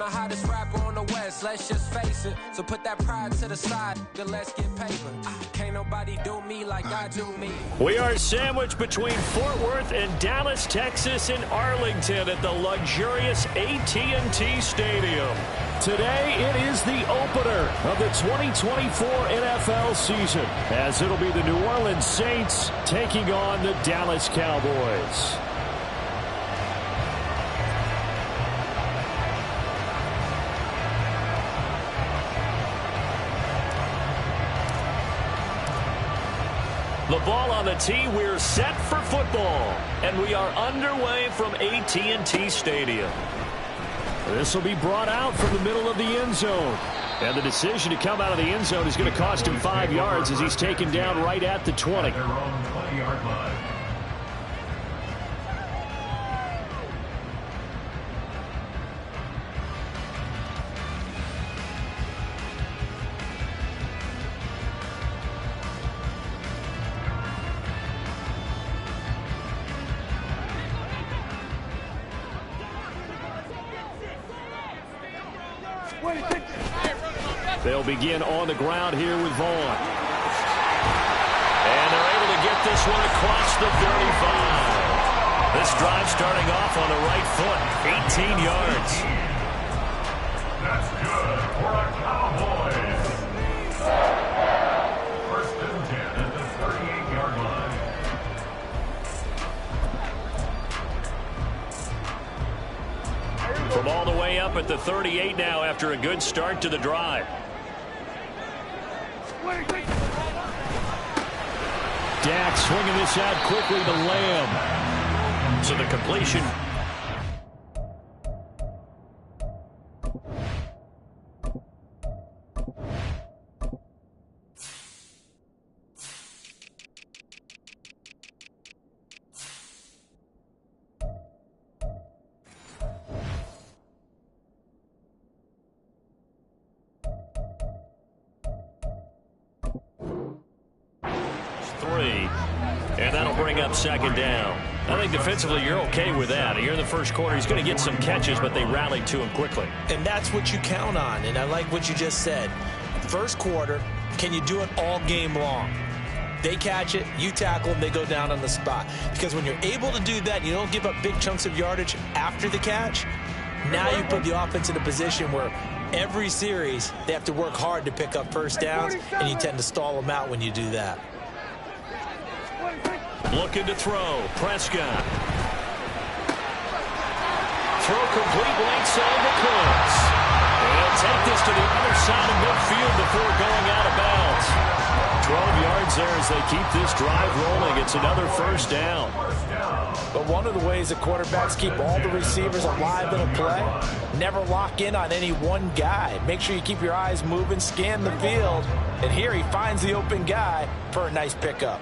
the hottest rapper on the West, let's just face it. So put that pride to the side, then let's get paper. Can't nobody do me like I do me. We are sandwiched between Fort Worth and Dallas, Texas, and Arlington at the luxurious AT&T Stadium. Today, it is the opener of the 2024 NFL season, as it'll be the New Orleans Saints taking on the Dallas Cowboys. The ball on the tee, we're set for football, and we are underway from AT&T Stadium. This will be brought out from the middle of the end zone. And the decision to come out of the end zone is going to cost him 5 yards as he's taken down right at the 20. They'll begin on the ground here with Vaughn. And they're able to get this one across the 35. This drive starting off on the right foot, 18 yards. That's good for a Cowboys. First and 10 at the 38-yard line. From all the way up at the 38 now after a good start to the drive. Dak swinging this out quickly to Lamb. So the completion. And that'll bring up second down. I think defensively you're okay with that. Here in the first quarter, he's going to get some catches, but they rallied to him quickly. And that's what you count on, and I like what you just said. First quarter, can you do it all game long? They catch it, you tackle them, they go down on the spot. Because when you're able to do that, you don't give up big chunks of yardage after the catch. Now you put the offense in a position where every series they have to work hard to pick up first downs, and you tend to stall them out when you do that. Looking to throw. Prescott. Throw complete right side to Cooks. And he'll take this to the other side of midfield before going out of bounds. 12 yards there as they keep this drive rolling. It's another first down. But one of the ways the quarterbacks keep all the receivers alive in a play, never lock in on any one guy. Make sure you keep your eyes moving, scan the field. And here he finds the open guy for a nice pickup.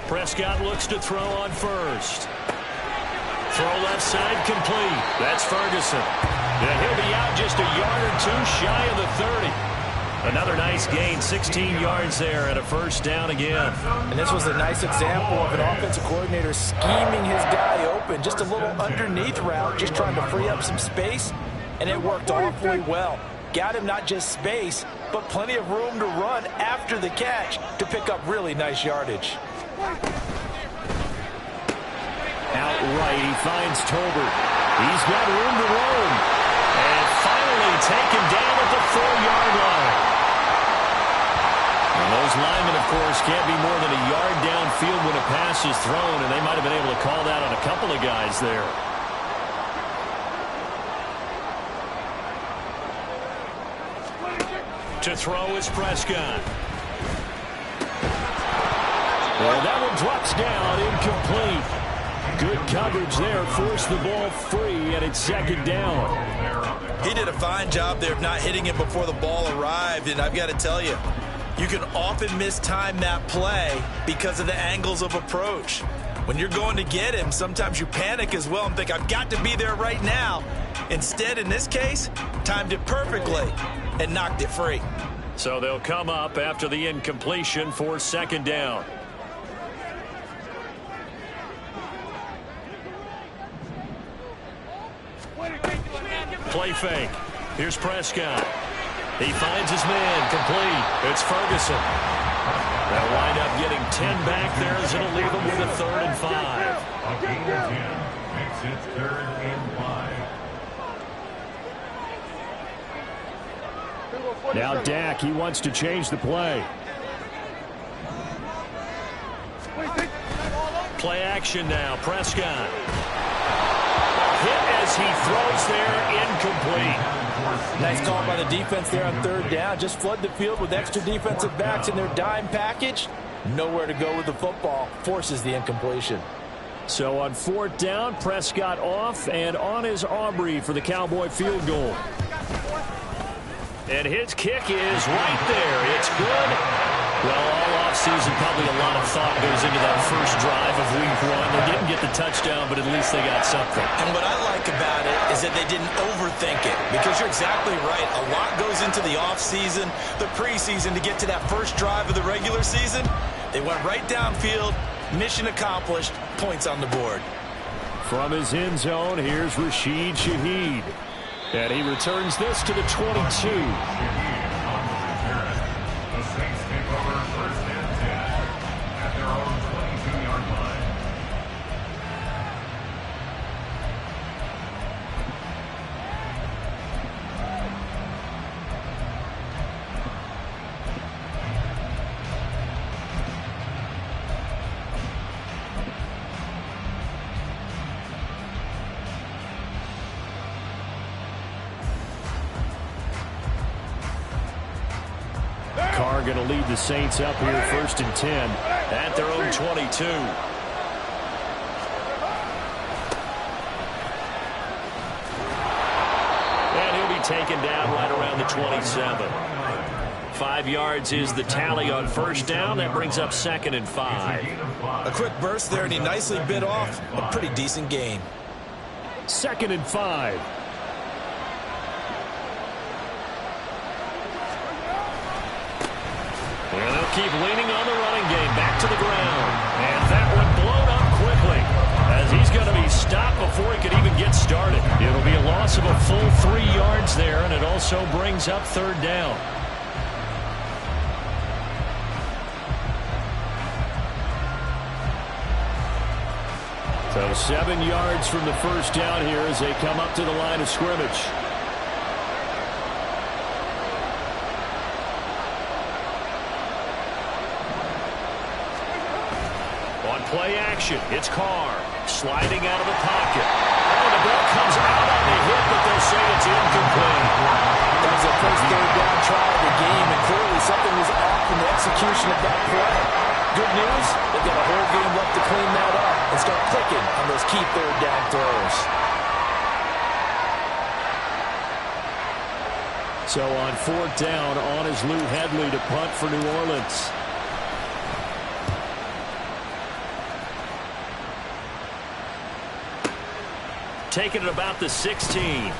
Prescott looks to throw on first. Throw left side complete. That's Ferguson. And he'll be out just a yard or two shy of the 30. Another nice gain, 16 yards there and a first down again. And this was a nice example of an offensive coordinator scheming his guy open. Just a little underneath route, just trying to free up some space. And it worked awfully well. Got him not just space, but plenty of room to run after the catch to pick up really nice yardage. Outright, he finds Tolbert. He's got room to roam. And finally taken down at the 4-yard line. And those linemen, of course, can't be more than a yard downfield when a pass is thrown, and they might have been able to call that on a couple of guys there. To throw is Prescott. Well, that one drops down, incomplete. Good coverage there, forced the ball free, and it's second down. He did a fine job there of not hitting it before the ball arrived, and I've got to tell you, you can often mistime that play because of the angles of approach. When you're going to get him, sometimes you panic as well and think, I've got to be there right now. Instead, in this case, timed it perfectly and knocked it free. So they'll come up after the incompletion for second down. Play fake. Here's Prescott. He finds his man, complete. It's Ferguson. They'll wind up getting 10 back there as it'll leave them with a 3rd and 5. A gain of 10 makes it 3rd and 5. Now Dak, he wants to change the play. Play action now. Prescott. Hit as he throws there, incomplete. Nice call by the defense there on 3rd down. Just flood the field with extra defensive backs in their dime package. Nowhere to go with the football. Forces the incompletion. So on 4th down, Prescott off, and on is Aubrey for the Cowboy field goal. And his kick is right there. It's good. Well, all offseason, probably a lot of thought goes into that first drive of week 1. They didn't get the touchdown, but at least they got something. And what I like about it is that they didn't overthink it, because you're exactly right. A lot goes into the offseason, the preseason, to get to that first drive of the regular season. They went right downfield, mission accomplished, points on the board. From his end zone, here's Rashid Shaheed. And he returns this to the 22. Going to lead the Saints up here 1st and 10 at their own 22. And he'll be taken down right around the 27. 5 yards is the tally on 1st down. That brings up 2nd and 5. A quick burst there, and he nicely bit off a pretty decent gain. 2nd and 5. And they'll keep leaning on the running game. Back to the ground. And that one blown up quickly, as he's going to be stopped before he could even get started. It'll be a loss of a full 3 yards there, and it also brings up 3rd down. So 7 yards from the 1st down here as they come up to the line of scrimmage. Play action. It's Carr sliding out of the pocket. Oh, the ball comes out on the hit, but they'll say it's incomplete. That was the first 3rd down try of the game, and clearly something was off in the execution of that play. Good news, they've got a whole game left to clean that up and start clicking on those key 3rd down throws. So on 4th down, on is Lou Hedley to punt for New Orleans. Taking it about the 16.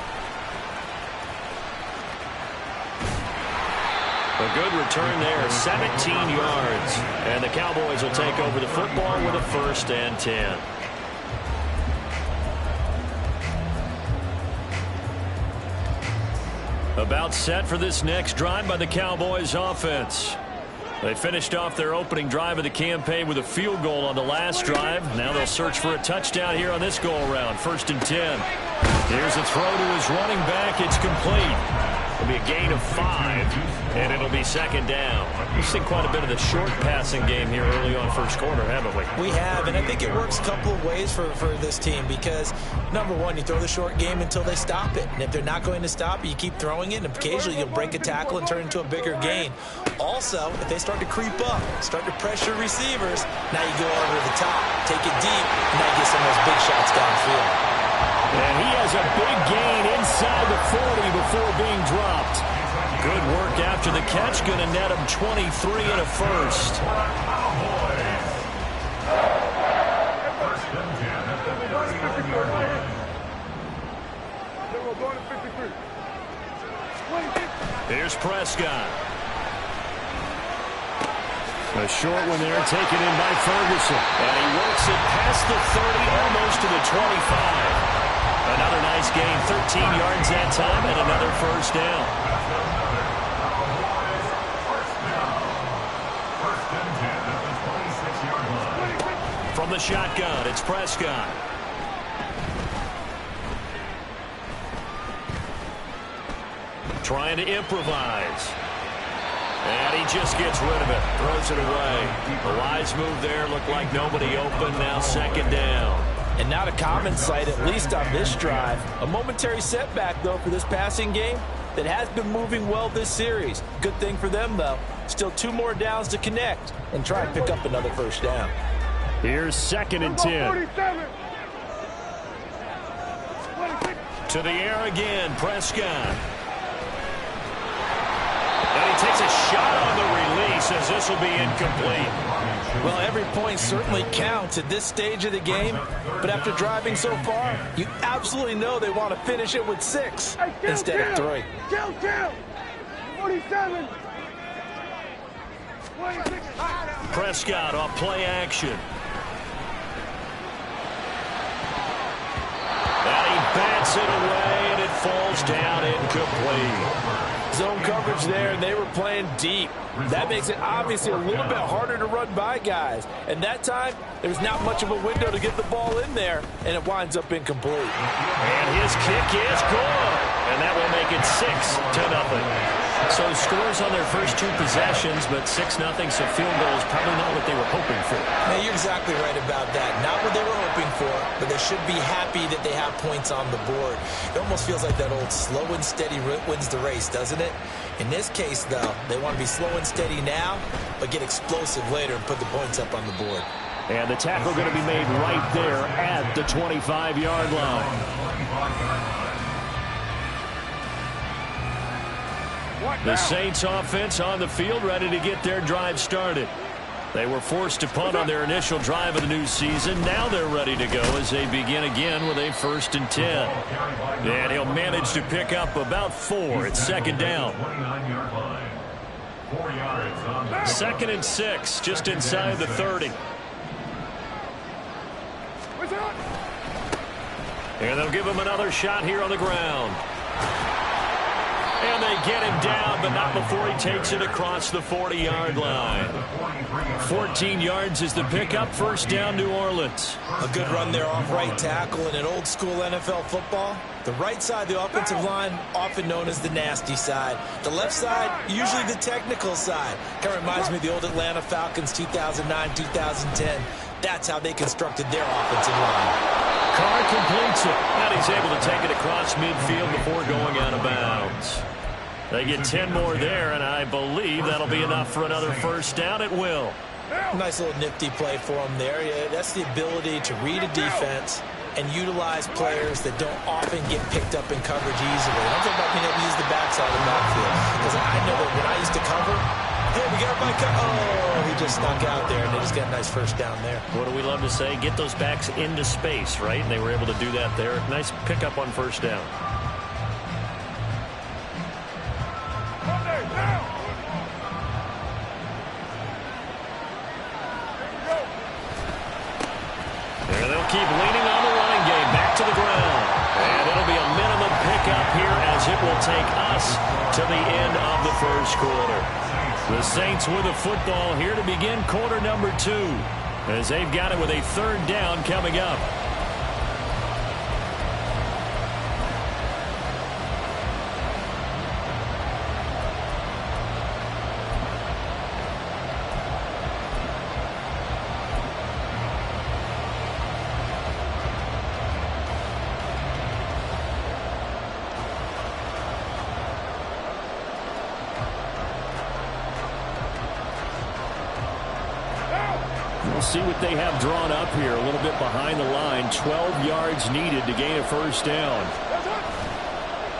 A good return there, 17 yards. And the Cowboys will take over the football with a 1st and 10. About set for this next drive by the Cowboys offense. They finished off their opening drive of the campaign with a field goal on the last drive. Now they'll search for a touchdown here on this go-around. 1st and 10. Here's a throw to his running back. It's complete. It'll be a gain of 5, and it'll be 2nd down. We've seen quite a bit of the short passing game here early on 1st quarter, haven't we? We have, and I think it works a couple of ways for this team because, number one, you throw the short game until they stop it. And if they're not going to stop it, you keep throwing it, and occasionally you'll break a tackle and turn it into a bigger gain. Also, if they start to creep up, start to pressure receivers, now you go over the top, take it deep, and now you get some of those big shots downfield. And he has a big gain inside the 40 before being dropped. Good work after the catch. Going to net him 23 and a 1st. Here's Prescott. A short one there taken in by Ferguson. And he works it past the 30, almost to the 25. Another nice gain, 13 yards that time, and another first down. From the shotgun, it's Prescott. Trying to improvise. And he just gets rid of it. Throws it away. A wise move there. Looked like nobody open. Now second down. And not a common sight, at least on this drive. A momentary setback, though, for this passing game that has been moving well this series. Good thing for them, though. Still 2 more downs to connect and try and pick up another first down. Here's 2nd and 10. To the air again, Prescott. And he takes a shot on the release as this will be incomplete. Well, every point certainly counts at this stage of the game, but after driving so far, you absolutely know they want to finish it with 6 instead of 3. Kill! 47! Prescott off play action. And he bats it away, and it falls down incomplete. Zone coverage there, and they were playing deep. That makes it obviously a little bit harder to run by guys. And that time, there was not much of a window to get the ball in there, and it winds up incomplete. And his kick is good. And that will make it 6-0. So scores on their first 2 possessions, but 6-0, so field goal is probably not what they were hoping for. Now, you're exactly right about that. Not what they were hoping for, but they should be happy that they have points on the board. It almost feels like that old slow and steady wins the race, doesn't it? In this case, though, they want to be slow and steady now, but get explosive later and put the points up on the board. And the tackle going to be made right there at the 25-yard line. The Saints offense on the field ready to get their drive started. They were forced to punt on their initial drive of the new season. Now they're ready to go as they begin again with a 1st and 10. And he'll manage to pick up about 4. It's 2nd down. 2nd and 6, just inside the 30. And they'll give him another shot here on the ground. And they get him down, but not before he takes it across the 40-yard line. 14 yards is the pickup. First down, New Orleans. A good run there off right tackle. In an old-school NFL football, the right side of the offensive line, often known as the nasty side. The left side, usually the technical side. Kind of reminds me of the old Atlanta Falcons 2009-2010. That's how they constructed their offensive line. Carr completes it, and he's able to take it across midfield before going out of bounds. They get 10 more there, and I believe that'll be enough for another first down. It will. Nice little nifty play for him there. Yeah, that's the ability to read a defense and utilize players that don't often get picked up in coverage easily. I'm talking about being able to use the backside of the backfield. Because I know that when I used to cover, hey, we got a bike. Oh, he just snuck out there, and they just got a nice first down there. What do we love to say? Get those backs into space, right? And they were able to do that there. Nice pickup on first down. And they'll keep leaning on the running game. Back to the ground. And it'll be a minimum pickup here as it will take us to the end of the first quarter. The Saints with the football here to begin quarter number 2 as they've got it with a 3rd down coming up. We'll see what they have drawn up here. A little bit behind the line. 12 yards needed to gain a first down.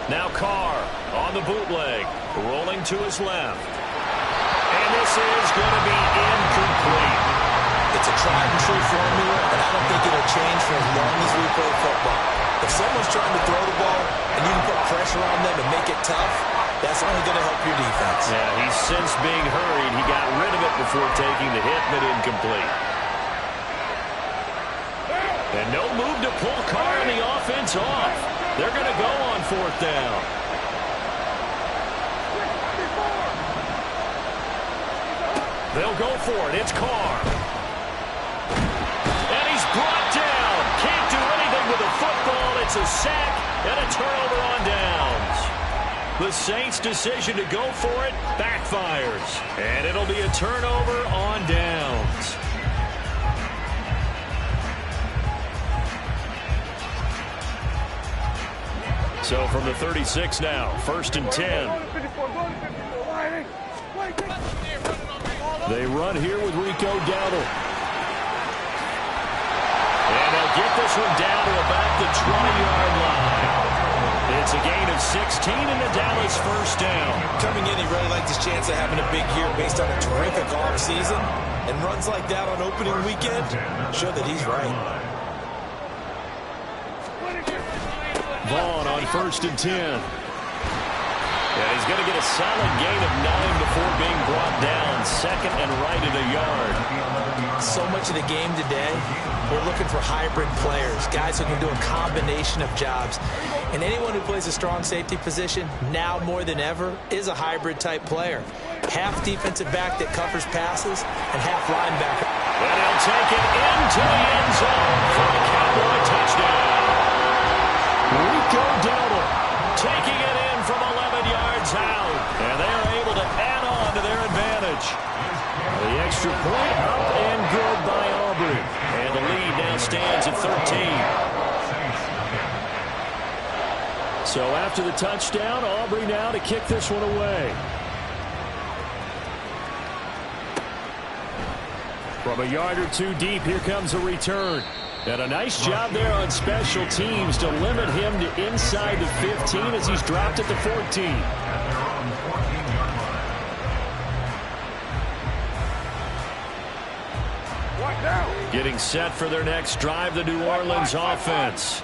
Now Carr on the bootleg. Rolling to his left. And this is going to be incomplete. It's a tried and true formula, and I don't think it'll change for as long as we play football. If someone's trying to throw the ball and you can put pressure on them and make it tough, that's only going to help your defense. Yeah, he's since being hurried. He got rid of it before taking the hit, but incomplete. And no move to pull Carr and the offense off. They're going to go on 4th down. They'll go for it. It's Carr. And he's brought down. Can't do anything with the football. It's a sack and a turnover on downs. The Saints' decision to go for it backfires. And it'll be a turnover on downs. So from the 36 now, 1st and 10. They run here with Rico Dowdle. And they'll get this one down to about the 20-yard line. It's a gain of 16 and the Dallas 1st down. Coming in, he really liked his chance of having a big year based on a terrific offseason. And runs like that on opening weekend show that he's right. Vaughn on 1st and 10. Yeah, he's going to get a solid gain of 9 before being brought down. 2nd and right at a yard. So much of the game today, we're looking for hybrid players, guys who can do a combination of jobs. And anyone who plays a strong safety position, now more than ever, is a hybrid type player. Half defensive back that covers passes and half linebacker. And he'll take it into the end zone for a Cowboy touchdown. Rico Dowdle taking it in from 11 yards out. And they are able to add on to their advantage. The extra point up and good by Aubrey. And the lead now stands at 13. So after the touchdown, Aubrey now to kick this one away. From a yard or two deep, here comes a return. And a nice job there on special teams to limit him to inside the 15 as he's dropped at the 14. Getting set for their next drive, the New Orleans offense.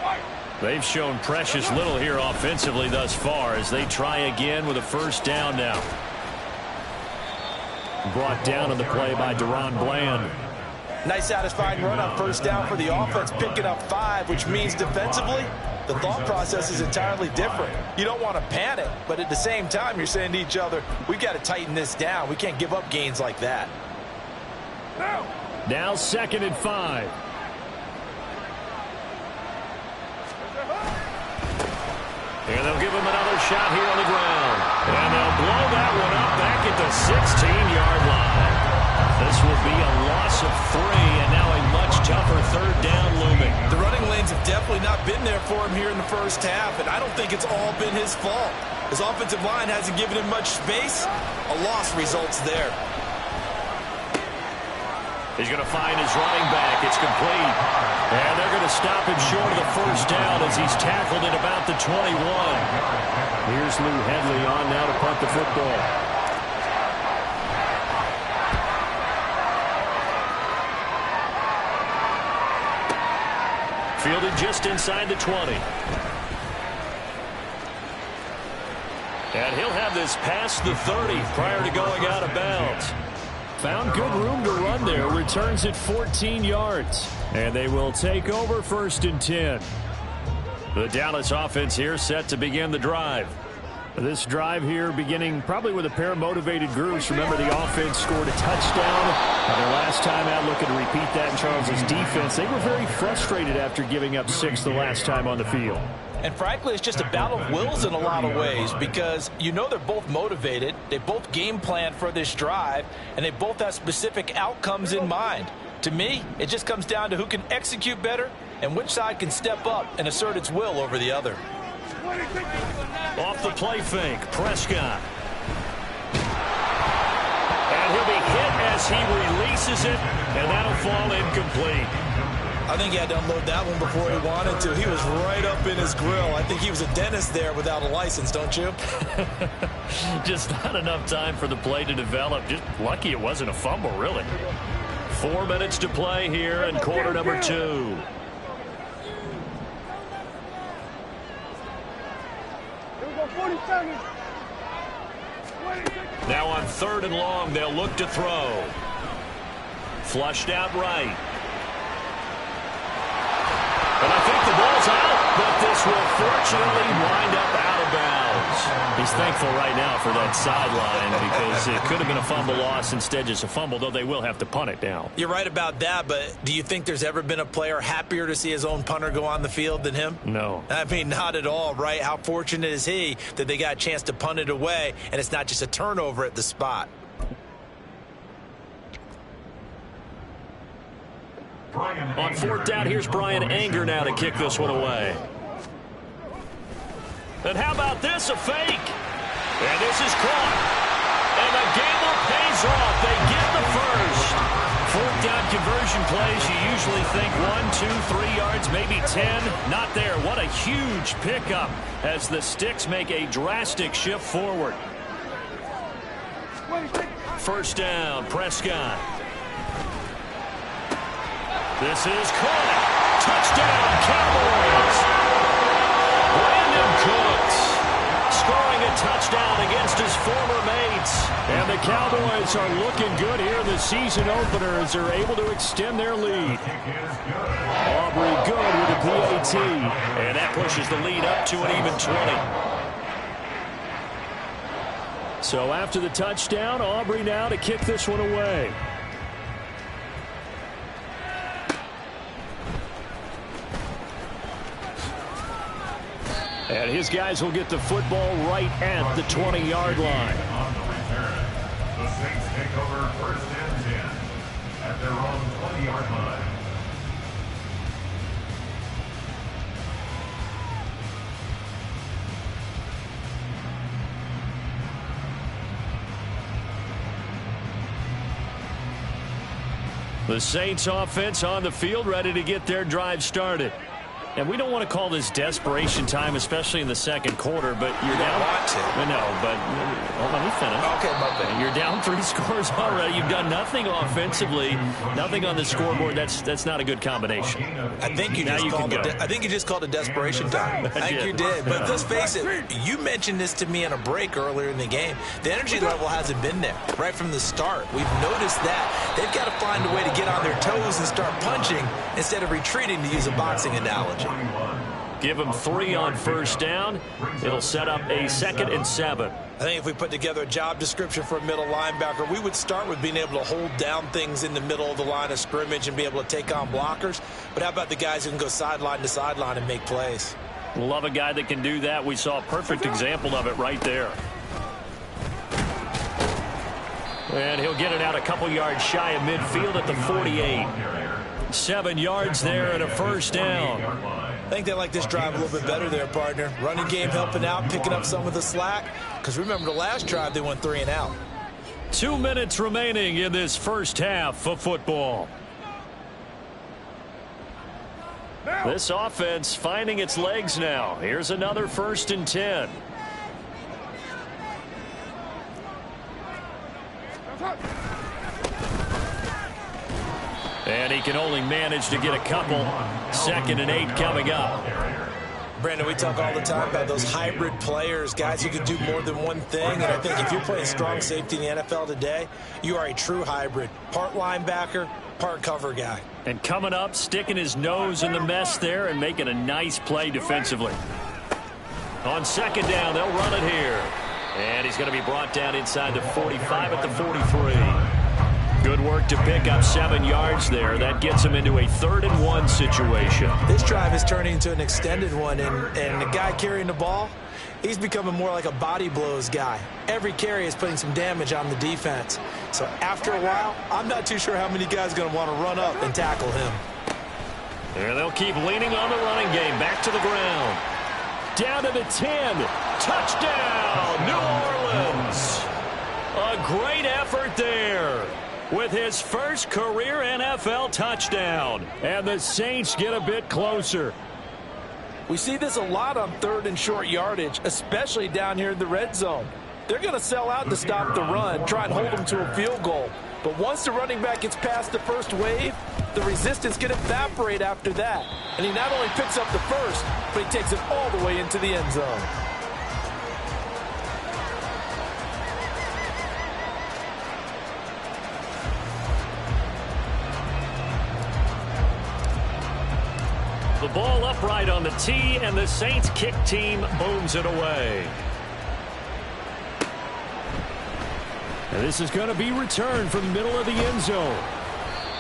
They've shown precious little here offensively thus far as they try again with a 1st down now. Brought down on the play by Deron Bland. Nice satisfying run on 1st down for the offense, picking up 5, which means defensively, the thought process is entirely different. You don't want to panic, but at the same time, you're saying to each other, we've got to tighten this down. We can't give up gains like that. Now 2nd and 5. And they'll give him another shot here on the ground. And they'll blow that one up back at the 16-yard line. This will be a loss of 3, and now a much tougher 3rd down looming. The running lanes have definitely not been there for him here in the 1st half, and I don't think it's all been his fault. His offensive line hasn't given him much space. A loss results there. He's going to find his running back. It's complete. And they're going to stop him short of the 1st down as he's tackled at about the 21. Here's Lou Hedley on now to punt the football. Fielded just inside the 20. And he'll have this past the 30 prior to going out of bounds. Found good room to run there. Returns at 14 yards. And they will take over 1st and 10. The Dallas offense here set to begin the drive. This drive here beginning probably with a pair of motivated groups. Remember, the offense scored a touchdown. Their last time out, looking to repeat that in Charles's defense. They were very frustrated after giving up 6 the last time on the field. And frankly, it's just a battle of wills in a lot of ways because you know they're both motivated. They both game plan for this drive, and they both have specific outcomes in mind. To me, it just comes down to who can execute better and which side can step up and assert its will over the other. Off the play fake, Prescott. And he'll be hit as he releases it, and that'll fall incomplete. I think he had to unload that one before he wanted to. He was right up in his grill. I think he was a dentist there without a license, don't you? Just not enough time for the play to develop. Just lucky it wasn't a fumble, really. 4 minutes to play here in quarter number 2. Now on 3rd and long, they'll look to throw. Flushed out right. And I think the ball's out, but this will fortunately wind up out of bounds. He's thankful right now for that sideline because it could have been a fumble loss, instead just a fumble, though they will have to punt it now. You're right about that, but do you think there's ever been a player happier to see his own punter go on the field than him? No. I mean, not at all, right? How fortunate is he that they got a chance to punt it away, and it's not just a turnover at the spot. On fourth down, here's Brian Anger now to kick this one away. And how about this, a fake? And this is caught. And the gamble pays off. They get the first. Fourth down conversion plays, you usually think 1, 2, 3 yards, maybe 10. Not there. What a huge pickup as the Sticks make a drastic shift forward. First down, Prescott. This is caught. Touchdown, Cowboys. Brandon Cooks scoring a touchdown against his former mates. And the Cowboys are looking good here in the season opener as they're able to extend their lead. Aubrey good with a PAT. And that pushes the lead up to an even 20. So after the touchdown, Aubrey now to kick this one away. And his guys will get the football right at the 20-yard line. On the return, the Saints take over first and 10 at their own 20-yard line. The Saints offense on the field, ready to get their drive started. And we don't want to call this desperation time, especially in the second quarter, but you're down. Want to. No, but well, let me finish. Okay, my bad. You're down 3 scores already. You've done nothing offensively, nothing on the scoreboard. That's not a good combination. I think you just called it desperation time. I think you did. But let's face it, you mentioned this to me on a break earlier in the game. The energy level hasn't been there right from the start. We've noticed that. They've got to find a way to get on their toes and start punching instead of retreating, to use a boxing analogy. Give them 3 on first down. It'll set up a 2nd and 7. I think if we put together a job description for a middle linebacker, we would start with being able to hold down things in the middle of the line of scrimmage and be able to take on blockers. But how about the guys who can go sideline to sideline and make plays? Love a guy that can do that. We saw a perfect example of it right there. And he'll get it out a couple yards shy of midfield at the 48. 7 yards there and a first down. I think they like this drive a little bit better there, partner. Running game helping out, picking up some of the slack. Because remember, the last drive, they went 3 and out. 2 minutes remaining in this first half of football. This offense finding its legs now. Here's another 1st and 10. And he can only manage to get a couple. 2nd and 8 coming up. Brandon, we talk all the time about those hybrid players, guys who can do more than one thing. And I think if you're playing strong safety in the NFL today, you are a true hybrid. Part linebacker, part cover guy. And coming up, sticking his nose in the mess there and making a nice play defensively. On 2nd down, they'll run it here. And he's going to be brought down inside the 45 at the 43. Good work to pick up 7 yards there. That gets him into a 3rd and 1 situation. This drive is turning into an extended one, and the guy carrying the ball, he's becoming more like a body blows guy. Every carry is putting some damage on the defense. So after a while, I'm not too sure how many guys are going to want to run up and tackle him. And they'll keep leaning on the running game. Back to the ground. Down to the 10. Touchdown, New Orleans. A great effort there with his first career NFL touchdown. And the Saints get a bit closer. We see this a lot on 3rd and short yardage, especially down here in the red zone. They're going to sell out to stop the run, try and hold them to a field goal. But once the running back gets past the first wave, the resistance can evaporate after that. And he not only picks up the first, but he takes it all the way into the end zone. The ball upright on the tee, and the Saints kick team booms it away. And this is going to be returned from the middle of the end zone.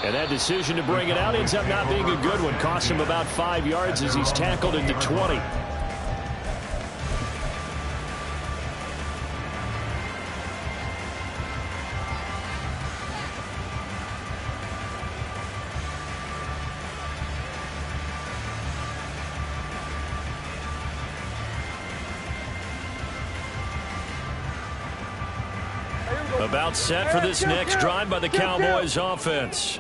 And that decision to bring it out ends up not being a good one. Costs him about 5 yards as he's tackled into 20. About set for this next drive by the Cowboys offense.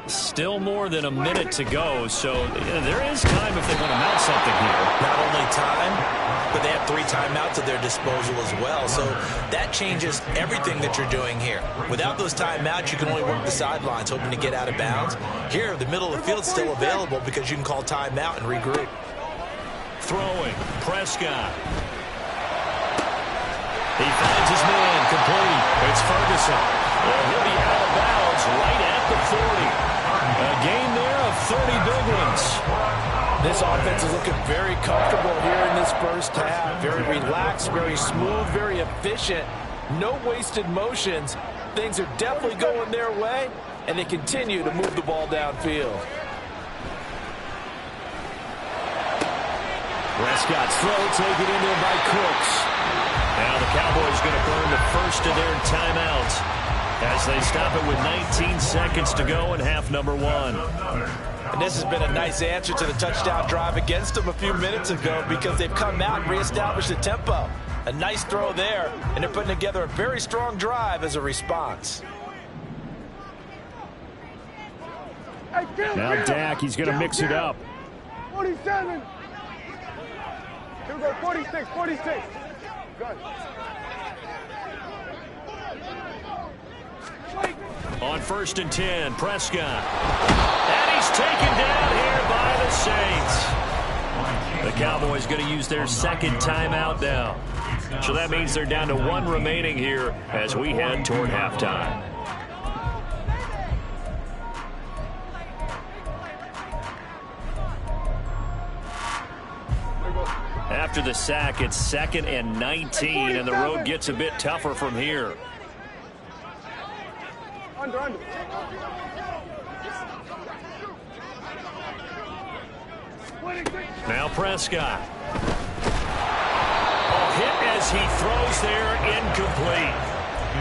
Still more than a minute to go, so there is time if they want to mount something here. Not only time, but they have 3 timeouts at their disposal as well, so that changes everything that you're doing here. Without those timeouts, you can only work the sidelines, hoping to get out of bounds. Here, the middle of the field's still available because you can call timeout and regroup. Throwing, Prescott. He finds his man, complete. It's Ferguson. And he'll be out of bounds right at the 40. A gain there of 30 big ones. This offense is looking very comfortable here in this first half. Very relaxed, very smooth, very efficient. No wasted motions. Things are definitely going their way, and they continue to move the ball downfield. Prescott's throw taken in there by Cooks. Now the Cowboys going to burn the first of their timeouts as they stop it with 19 seconds to go in half number 1. And this has been a nice answer to the touchdown drive against them a few minutes ago because they've come out and reestablished the tempo. A nice throw there, and they're putting together a very strong drive as a response. Now Dak, he's going to mix it up. 47. Here we go, 46, 46. Good. On 1st and 10, Prescott. And he's taken down here by the Saints. The Cowboys going to use their second timeout now. So that means they're down to 1 remaining here as we head toward halftime. After the sack, it's 2nd and 19, and the road gets a bit tougher from here. Under. Now Prescott. Hit as he throws there, incomplete.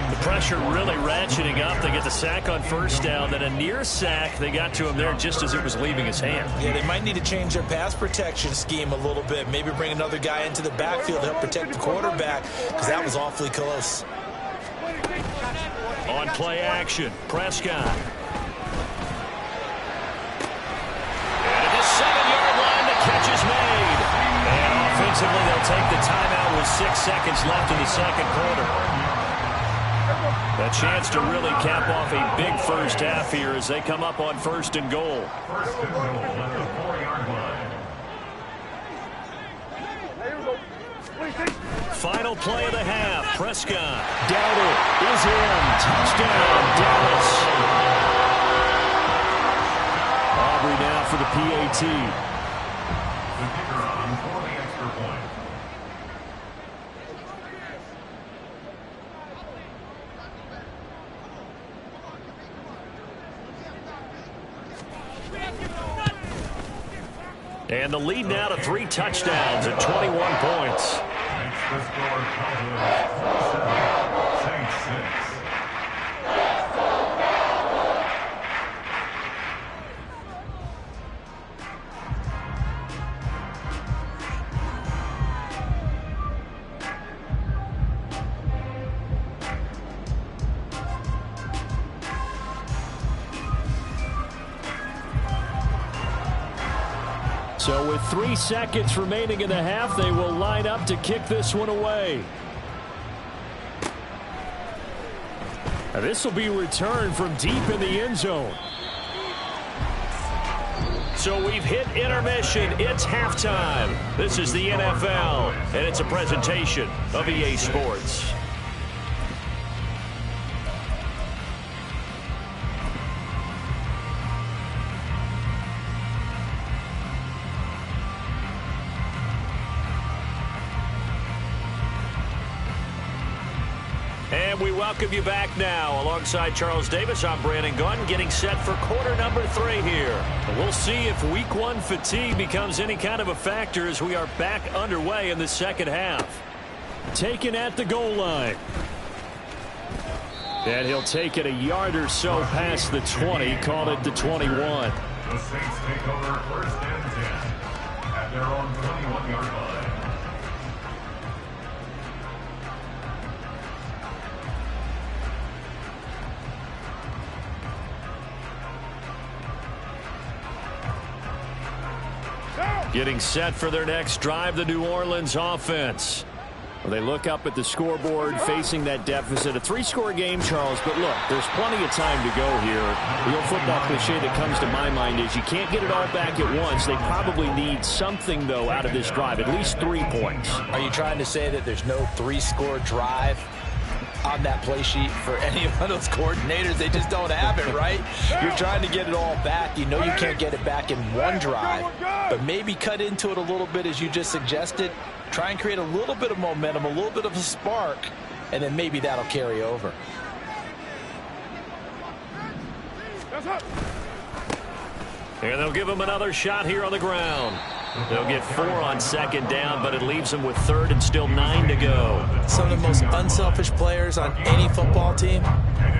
The pressure really ratcheting up. They get the sack on 1st down, then a near sack. They got to him there just as it was leaving his hand. Yeah, they might need to change their pass protection scheme a little bit. Maybe bring another guy into the backfield to help protect the quarterback because that was awfully close. On play action, Prescott. And at the 7-yard line, the catch is made. And offensively, they'll take the timeout with 6 seconds left in the second quarter. A chance to really cap off a big first half here as they come up on 1st and goal. First and goal at the 4-yard line. Final play of the half. Prescott. Dowdle is in. Touchdown, Dallas. Aubrey now for the PAT. The kicker on for the extra point. And the lead now to 3 touchdowns at 21 points. The score, Cowboys 7, Saints 6. So with 3 seconds remaining in the half, they will line up to kick this one away. And this will be returned from deep in the end zone. So we've hit intermission. It's halftime. This is the NFL, and it's a presentation of EA Sports. And we welcome you back now. Alongside Charles Davis, I'm Brandon Gunn, getting set for quarter number 3 here. We'll see if week 1 fatigue becomes any kind of a factor as we are back underway in the second half. Taken at the goal line. And he'll take it a yard or so past the 20, call it the 21. The Saints take over first and 10 at their own 21-yard line. Getting set for their next drive, the New Orleans offense. Well, they look up at the scoreboard facing that deficit. A 3-score game, Charles, but look, there's plenty of time to go here. The old football cliche that comes to my mind is you can't get it all back at once. They probably need something, though, out of this drive, at least 3 points. Are you trying to say that there's no 3-score drive on that play sheet for any of those coordinators? They just don't have it, right? You're trying to get it all back. You know you can't get it back in one drive, but maybe cut into it a little bit as you just suggested. Try and create a little bit of momentum, a little bit of a spark, and then maybe that'll carry over. And they'll give him another shot here on the ground. They'll get 4 on second down, but it leaves them with 3rd and still 9 to go. Some of the most unselfish players on any football team,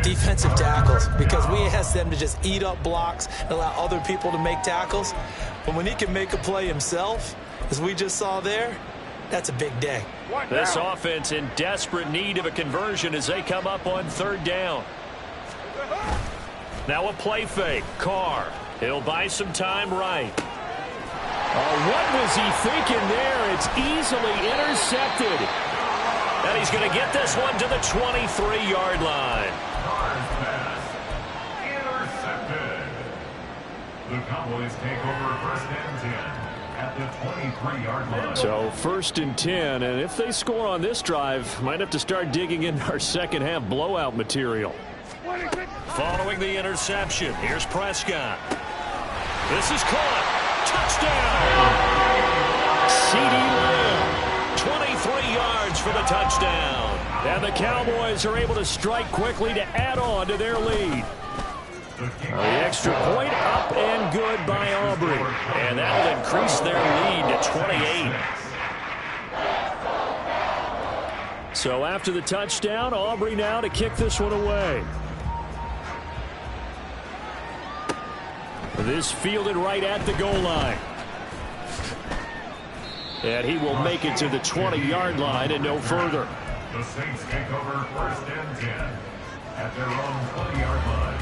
defensive tackles, because we ask them to just eat up blocks and allow other people to make tackles. But when he can make a play himself, as we just saw there, that's a big day. This offense in desperate need of a conversion as they come up on 3rd down. Now a play fake. Carr. He'll buy some time right. Oh, what was he thinking there? It's easily intercepted. And he's going to get this one to the 23-yard line. Intercepted. The Cowboys take over first and 10 at the 23-yard line. So 1st and 10, and if they score on this drive, might have to start digging into our second half blowout material. Following the interception, here's Prescott. This is caught. Touchdown! CeeDee Lamb, 23 yards for the touchdown. And the Cowboys are able to strike quickly to add on to their lead. The extra point up and good by Aubrey. And that'll increase their lead to 28. So after the touchdown, Aubrey now to kick this one away. This fielded right at the goal line. And he will make it to the 20-yard line and no further. The Saints take over first and 10 at their own 20-yard line.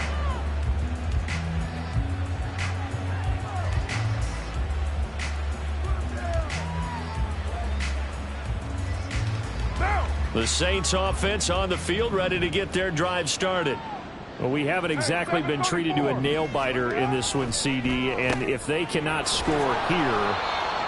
The Saints offense on the field ready to get their drive started. Well, we haven't exactly been treated to a nail-biter in this one, CD, and if they cannot score here,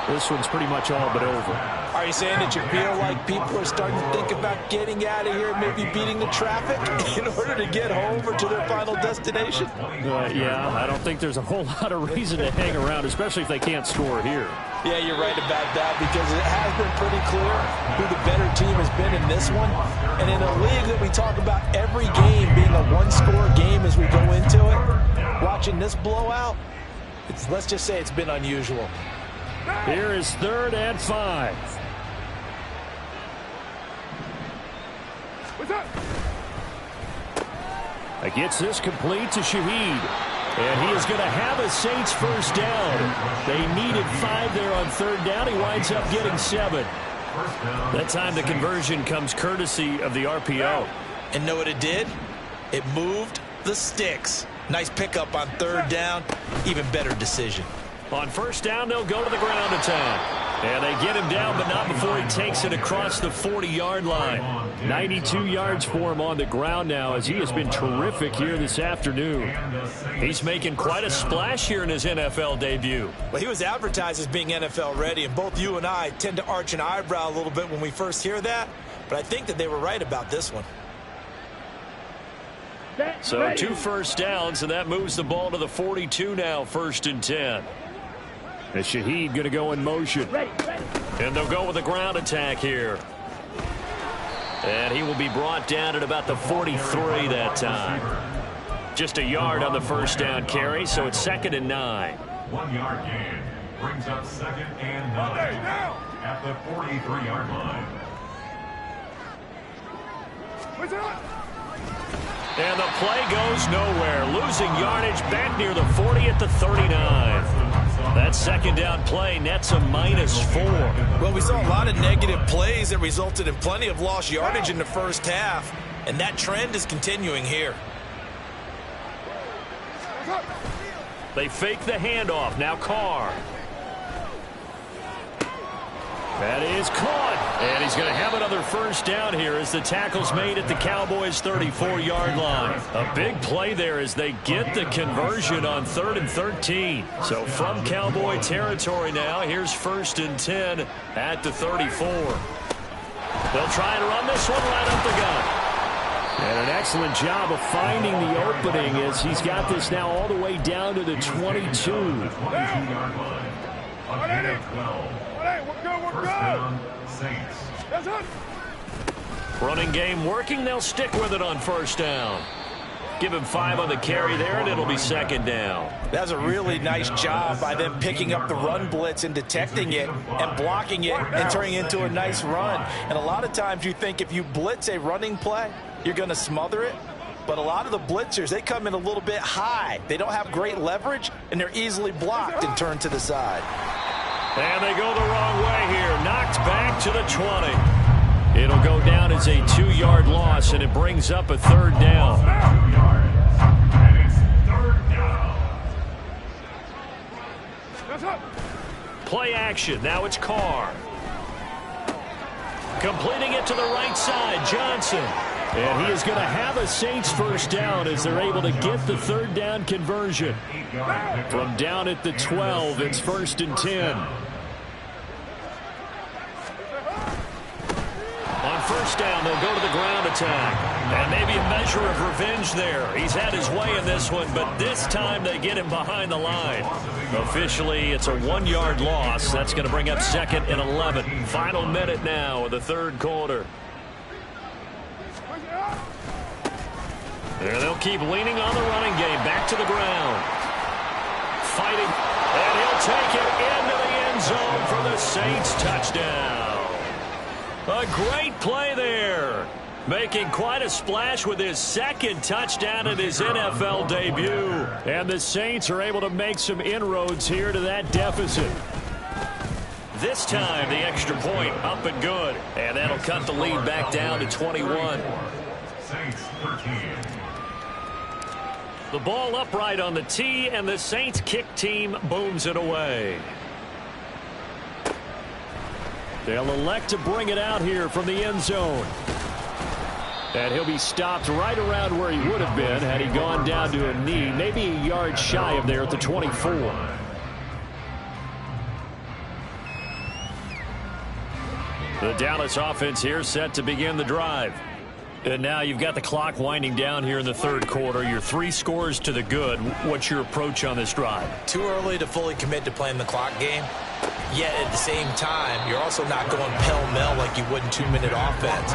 this one's pretty much all but over. Are you saying that you feel like people are starting to think about getting out of here, maybe beating the traffic in order to get home or to their final destination? Yeah, I don't think there's a whole lot of reason to hang around, especially if they can't score here. Yeah, you're right about that, because it has been pretty clear who the better team has been in this one. And in a league that we talk about every game being a one-score game as we go into it, watching this blowout, let's just say it's been unusual. Here is 3rd and 5. What's up? Gets this complete to Shaheed. And he is going to have a Saints first down. They needed 5 there on 3rd down. He winds up getting 7. That time the conversion comes courtesy of the RPO. And know what it did? It moved the sticks. Nice pickup on 3rd down. Even better decision. On 1st down, they'll go to the ground attack. And they get him down, but not before he takes it across the 40-yard line. 92 yards for him on the ground now, as he has been terrific here this afternoon. He's making quite a splash here in his NFL debut. Well, he was advertised as being NFL ready, and both you and I tend to arch an eyebrow a little bit when we first hear that. But I think that they were right about this one. So 2 first downs, and that moves the ball to the 42 now, 1st and 10. As Shaheed going to go in motion. And they'll go with a ground attack here. And he will be brought down at about the 43 that time. Just a yard on the first down carry, so it's 2nd and 9. 1 yard gain brings up 2nd and 9 at the 43-yard line. And the play goes nowhere. Losing yardage back near the 40 at the 39. That second down play nets a -4. Well, we saw a lot of negative plays that resulted in plenty of lost yardage in the first half, and that trend is continuing here. They fake the handoff. Now Carr. That is caught. And he's going to have another first down here as the tackle's made at the Cowboys' 34-yard line. A big play there as they get the conversion on 3rd and 13. So from Cowboy territory now, here's 1st and 10 at the 34. They'll try and run this one right up the gut. And an excellent job of finding the opening as he's got this now all the way down to the 22. 22-yard line. A gain of 12. First down, Saints. Running game working. They'll stick with it on first down. Give him 5 on the carry there, and it'll be 2nd down. That's a really nice job by them picking up the run blitz and detecting it and blocking it and turning it into a nice run. And a lot of times you think if you blitz a running play, you're going to smother it. But a lot of the blitzers, they come in a little bit high. They don't have great leverage, and they're easily blocked and turned to the side. And they go the wrong way here. Knocked back to the 20. It'll go down as a 2-yard loss, and it brings up a 3rd down. 2 yards. And it's 3rd down. Play action. Now it's Carr. Completing it to the right side, Johnson. And he is going to have a Saints first down as they're able to get the 3rd down conversion. From down at the 12, it's 1st and 10. On first down, they'll go to the ground attack. And maybe a measure of revenge there. He's had his way in this one, but this time they get him behind the line. Officially, it's a 1-yard loss. That's going to bring up 2nd and 11. Final minute now of the 3rd quarter. There they'll keep leaning on the running game. Back to the ground. Fighting. And he'll take it into the end zone for the Saints touchdown. A great play there. Making quite a splash with his 2nd touchdown in his NFL debut. And the Saints are able to make some inroads here to that deficit. This time, the extra point up and good. And that'll cut the lead back down to 21. Saints 13. The ball upright on the tee, and the Saints kick team booms it away. They'll elect to bring it out here from the end zone. And he'll be stopped right around where he would have been had he gone down to a knee, maybe a yard shy of there at the 24. The Dallas offense here set to begin the drive. And now you've got the clock winding down here in the 3rd quarter. You're 3 scores to the good. What's your approach on this drive? Too early to fully commit to playing the clock game. Yet at the same time, you're also not going pell-mell like you would in 2-minute offense.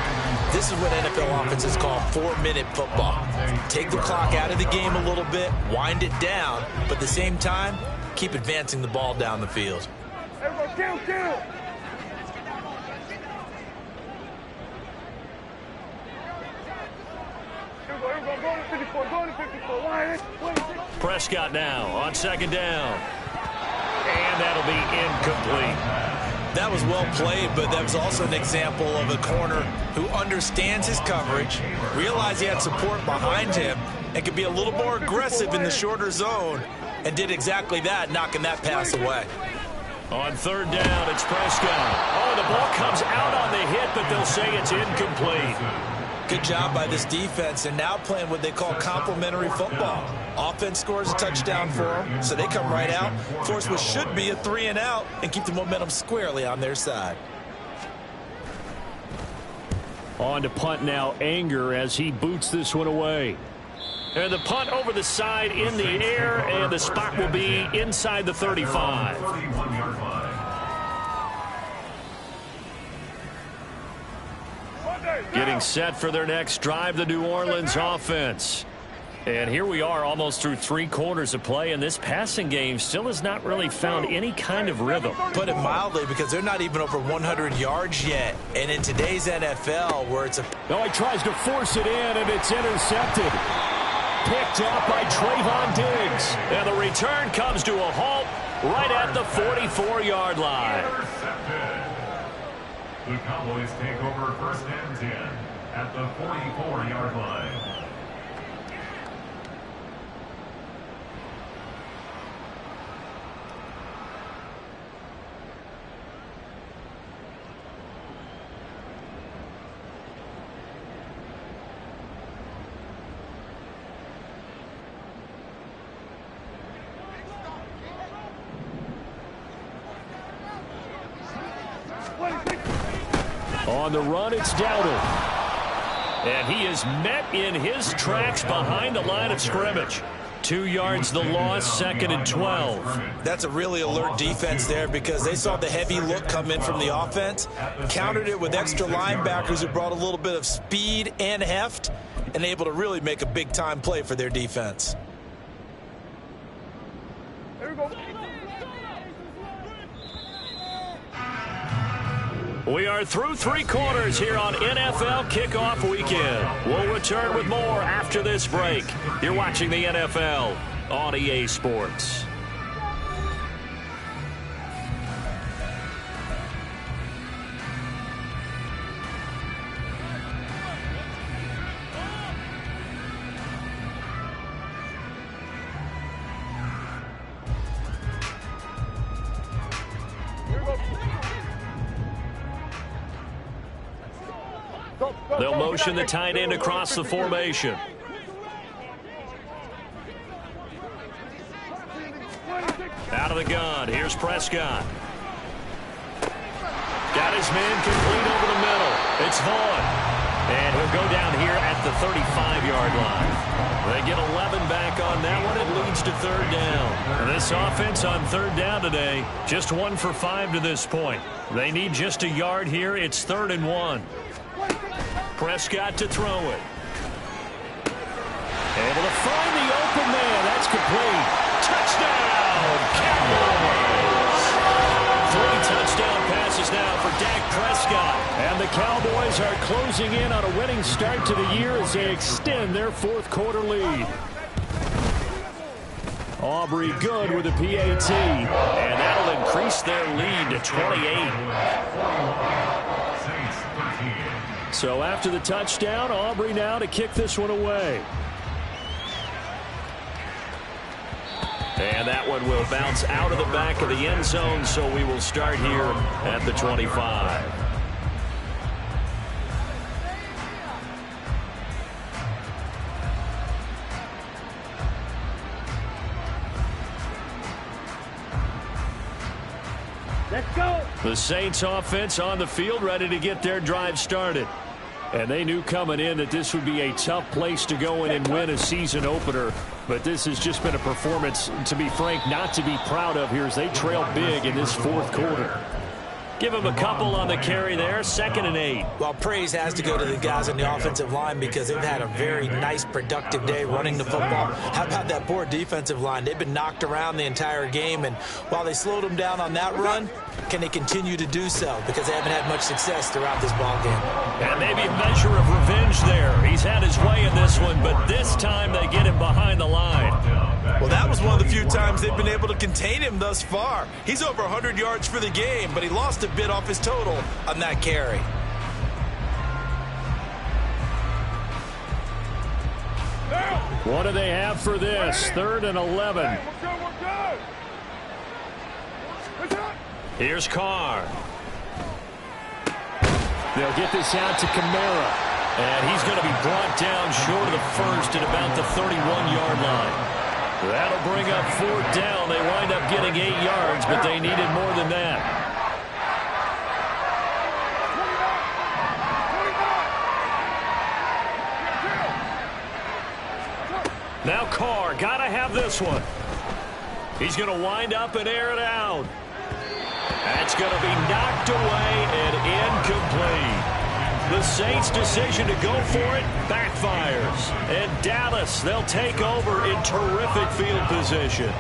This is what NFL offenses call 4-minute football. Take the clock out of the game a little bit, wind it down, but at the same time, keep advancing the ball down the field. Everybody kill. Prescott now on 2nd down. And that'll be incomplete. That was well played, but that was also an example of a corner who understands his coverage, realized he had support behind him, and could be a little more aggressive in the shorter zone, and did exactly that, knocking that pass away. On 3rd down, it's Prescott. Oh, the ball comes out on the hit, but they'll say it's incomplete. Good job by this defense, and now playing what they call complementary football. Offense scores a touchdown for them, so they come right out, force what should be a 3-and-out, and keep the momentum squarely on their side. On to punt now, Anger, as he boots this one away. And the punt over the side in the air, and the spot will be inside the 35. 31-yard line. Getting set for their next drive, the New Orleans offense. And here we are almost through 3 quarters of play, and this passing game still has not really found any kind of rhythm. Put it mildly, because they're not even over 100 yards yet. And in today's NFL, where it's a... No, he tries to force it in, and it's intercepted. Picked up by Trayvon Diggs. And the return comes to a halt right at the 44-yard line. The Cowboys take over 1st and 10 at the 44-yard line. On the run, it's Dowdle. And he is met in his tracks behind the line of scrimmage. 2 yards the loss, 2nd and 12. That's a really alert defense there, because they saw the heavy look come in from the offense, countered it with extra linebackers who brought a little bit of speed and heft, and able to really make a big-time play for their defense. There we go. We are through 3 quarters here on NFL Kickoff Weekend. We'll return with more after this break. You're watching the NFL on EA Sports. They'll motion the tight end across the formation. Out of the gun. Here's Prescott. Got his man complete over the middle. It's Vaughn. And he'll go down here at the 35-yard line. They get 11 back on that one. It leads to 3rd down. This offense on 3rd down today, just 1 for 5 to this point. They need just a yard here. It's 3rd and 1. Prescott to throw it. Able to find the open man. That's complete. Touchdown, Cowboys. 3 touchdown passes now for Dak Prescott. And the Cowboys are closing in on a winning start to the year as they extend their 4th quarter lead. Aubrey good with a PAT. And that'll increase their lead to 28. So after the touchdown, Aubrey now to kick this one away. And that one will bounce out of the back of the end zone, so we will start here at the 25. Let's go. The Saints offense on the field, ready to get their drive started. And they knew coming in that this would be a tough place to go in and win a season opener. But this has just been a performance, to be frank, not to be proud of here as they trail big in this 4th quarter. Give him a couple on the carry there, 2nd and 8. Well, praise has to go to the guys on the offensive line, because they've had a very nice, productive day running the football. How about that poor defensive line? They've been knocked around the entire game, and while they slowed them down on that run, can they continue to do so? Because they haven't had much success throughout this ball game. And maybe a measure of revenge there. He's had his way in this one, but this time they get him behind the line. Well, that was one of the few times they've been able to contain him thus far. He's over 100 yards for the game, but he lost a bit off his total on that carry. What do they have for this? 3rd and 11. Here's Carr. They'll get this out to Kamara. And he's going to be brought down short of the 1st at about the 31-yard line. That'll bring up 4th down. They wind up getting 8 yards, but they needed more than that. Now Carr, got to have this one. He's going to wind up and air it out. That's going to be knocked away and incomplete. The Saints' decision to go for it backfires. And Dallas, they'll take over in terrific field position.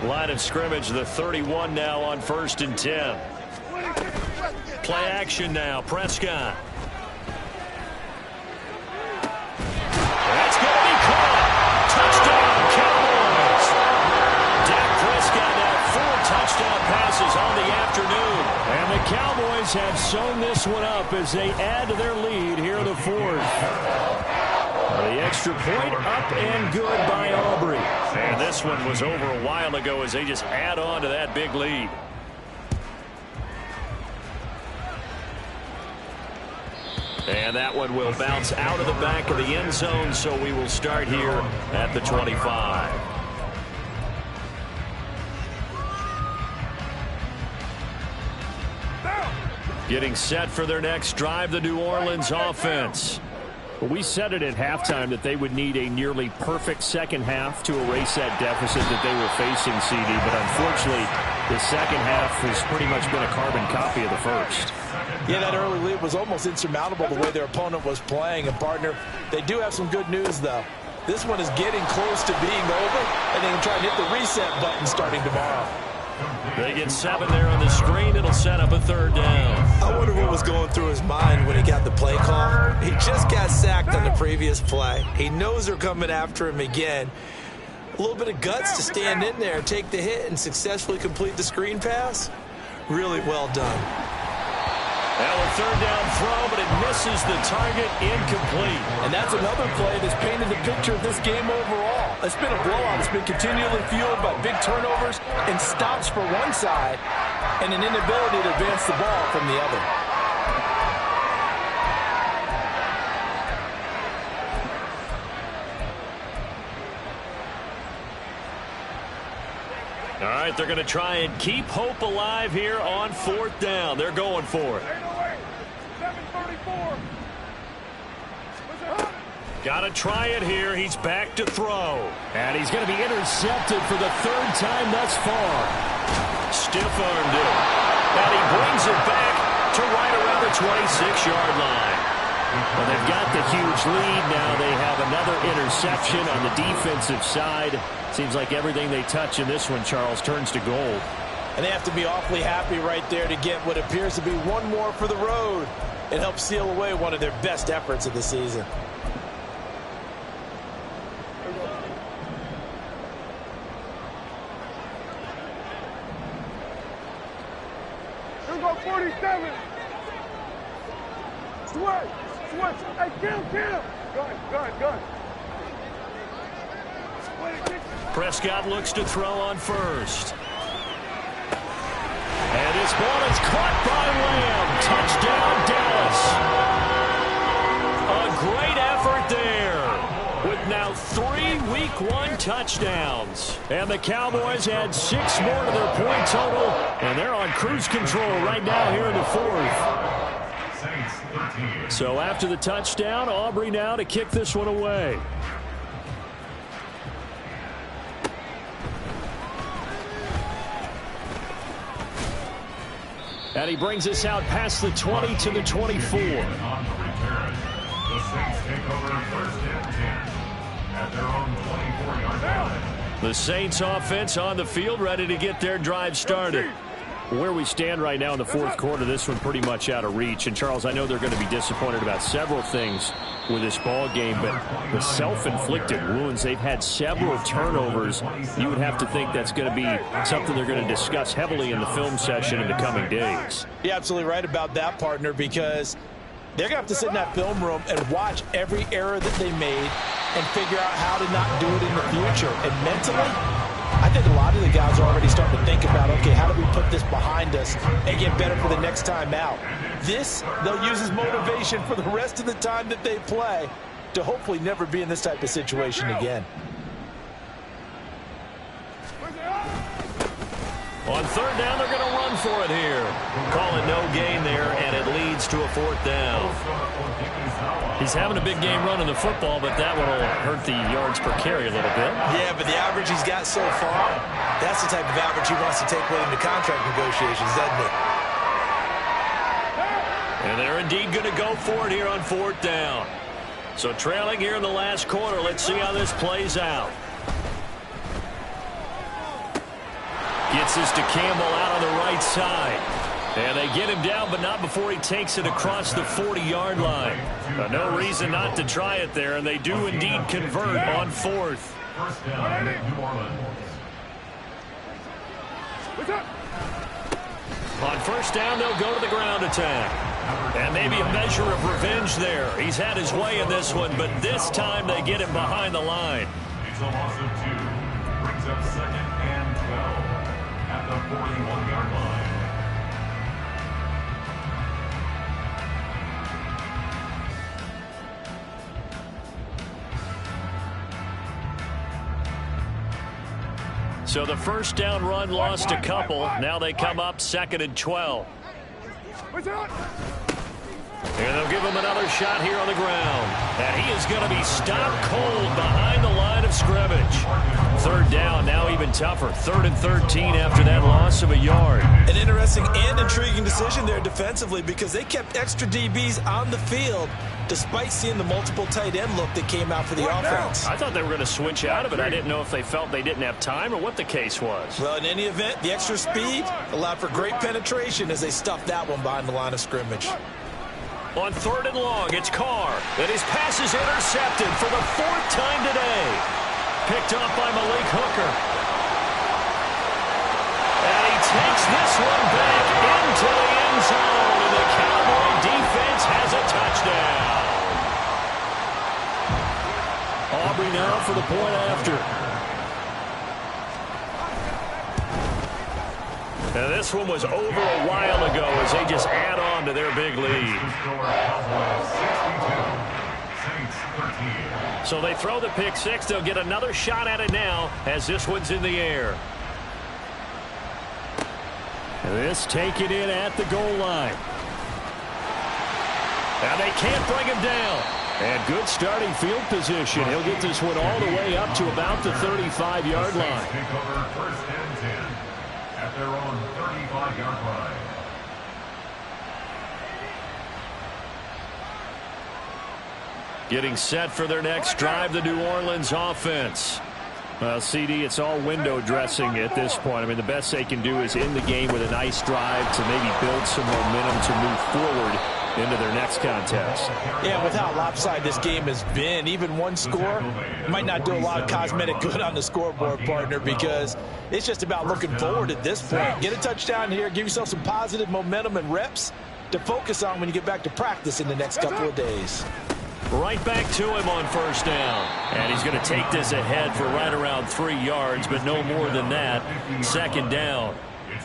Line of scrimmage, the 31 now on 1st and 10. Play action now, Prescott. That's going to be caught. Touchdown, Cowboys. Dak Prescott now 4 touchdown passes on the afternoon. And the Cowboys have sewn this one up as they add to their lead here in the 4th. The extra point up and good by Aubrey. And this one was over a while ago as they just add on to that big lead. And that one will bounce out of the back of the end zone, so we will start here at the 25. Getting set for their next drive, the New Orleans offense. We said it at halftime that they would need a nearly perfect second half to erase that deficit that they were facing, CD. But unfortunately, the second half has pretty much been a carbon copy of the first. Yeah, that early lead was almost insurmountable the way their opponent was playing. And, partner, they do have some good news, though. This one is getting close to being over, and they can try and hit the reset button starting tomorrow. They get 7 there on the screen. It'll set up a 3rd down. I wonder what was going through his mind when he got the play call. He just got sacked on the previous play. He knows they're coming after him again. A little bit of guts to stand in there, take the hit, and successfully complete the screen pass. Really well done. Now a 3rd down throw, but it misses the target, incomplete. And that's another play that's painted the picture of this game overall. It's been a blowout. It's been continually fueled by big turnovers and stops for one side and an inability to advance the ball from the other. All right, they're going to try and keep hope alive here on 4th down. They're going for it. 734. Got to try it here. He's back to throw. And he's going to be intercepted for the 3rd time thus far. Stiff-armed it. And he brings it back to right around the 26-yard line. Well, they've got the huge lead now. They have another interception on the defensive side. Seems like everything they touch in this one, Charles, turns to gold. And they have to be awfully happy right there to get what appears to be one more for the road. It helps seal away one of their best efforts of the season. Here we go, 47. Switch. Hey, kill. Gun. Prescott looks to throw on 1st. And this ball is caught by Lamb. Touchdown, Dallas. A great effort there with now 3 Week 1 touchdowns. And the Cowboys add 6 more to their point total. And they're on cruise control right now here in the 4th. So after the touchdown, Aubrey now to kick this one away. And he brings us out past the 20 to the 24. On the return, the Saints take over 1st and 10 at their own 24-yard line. The Saints offense on the field, ready to get their drive started. Where we stand right now in the 4th quarter, this one pretty much out of reach. And, Charles, I know they're going to be disappointed about several things with this ball game, but the self-inflicted wounds, they've had several turnovers. You would have to think that's going to be something they're going to discuss heavily in the film session in the coming days. You're absolutely right about that, partner, because they're going to have to sit in that film room and watch every error that they made and figure out how to not do it in the future. And mentally, I think a lot of the guys are already starting to think about, okay, how do we put this behind us and get better for the next time out? This, they'll use as motivation for the rest of the time that they play to hopefully never be in this type of situation again. On 3rd down, they're going to run for it here. Call it no gain there, and it leads to a 4th down. He's having a big game running the football, but that one will hurt the yards per carry a little bit. Yeah, but the average he's got so far, that's the type of average he wants to take with him to contract negotiations, doesn't it? And they're indeed going to go for it here on 4th down. So trailing here in the last quarter. Let's see how this plays out. Gets this to Campbell out on the right side. And they get him down, but not before he takes it across the 40-yard line. No reason not to try it there, and they do indeed convert on 4th. First down, New Orleans. On 1st down, they'll go to the ground attack. And maybe a measure of revenge there. He's had his way in this one, but this time they get him behind the line. It's a loss of 2. Brings up 2nd and 12 at the 41-yard line. So the 1st down run lost a couple. Now they come up 2nd and 12. And they'll give him another shot here on the ground. And he is going to be stopped cold behind the line of scrimmage. 3rd down, now even tougher. 3rd and 13 after that loss of a yard. An interesting and intriguing decision there defensively because they kept extra DBs on the field despite seeing the multiple tight end look that came out for the offense. I thought they were going to switch out of it. I didn't know if they felt they didn't have time or what the case was. Well, in any event, the extra speed allowed for great penetration as they stuffed that one behind the line of scrimmage. On 3rd and long, it's Carr. And his pass is intercepted for the 4th time today. Picked off by Malik Hooker. And he takes this one back into the end zone. And the Cowboy defense has a touchdown. Aubrey now for the point after. And this one was over a while ago as they just add on to their big lead. So they throw the pick six. They'll get another shot at it now as this one's in the air. And this taken in at the goal line. Now they can't bring him down. And good starting field position. He'll get this one all the way up to about the 35-yard line. Take over 1st and 10 at their own 35-yard line. Getting set for their next drive, the New Orleans offense. Well, CD, it's all window dressing at this point. I mean, the best they can do is in the game with a nice drive to maybe build some momentum to move forward into their next contest. Yeah, with how lopsided this game has been, even one score might not do a lot of cosmetic good on the scoreboard, partner, because it's just about looking forward at this point. Get a touchdown here, give yourself some positive momentum and reps to focus on when you get back to practice in the next couple of days. Right back to him on 1st down. And he's going to take this ahead for right around 3 yards, but no more than that. 2nd down.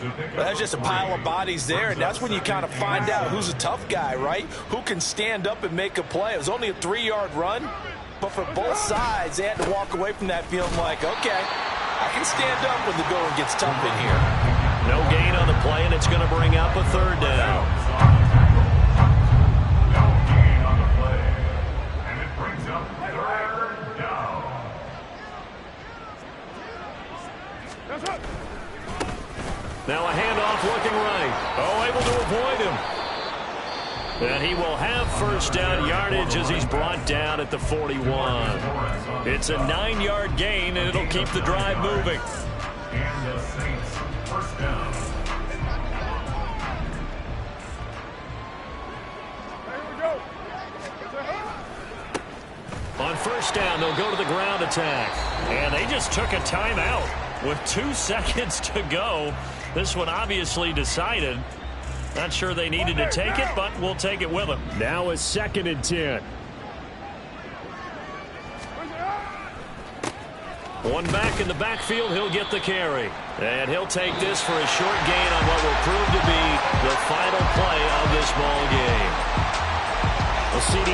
Well, that's just a pile of bodies there, and that's when you kind of find out who's a tough guy, right? Who can stand up and make a play. It was only a 3-yard run, but for both sides, they had to walk away from that feeling like, okay, I can stand up when the going gets tough in here. No gain on the play, and it's going to bring up a 3rd down. Now a handoff looking right. Oh, able to avoid him. And he will have 1st down yardage as he's brought down at the 41. It's a 9-yard gain, and it'll keep the drive moving. And the Saints 1st down. On 1st down, they'll go to the ground attack. And they just took a timeout with 2 seconds to go. This one obviously decided. Not sure they needed to take it, but we'll take it with them. Now is 2nd and 10. One back in the backfield, he'll get the carry. And he'll take this for a short gain on what will prove to be the final play of this ball game. Well, CD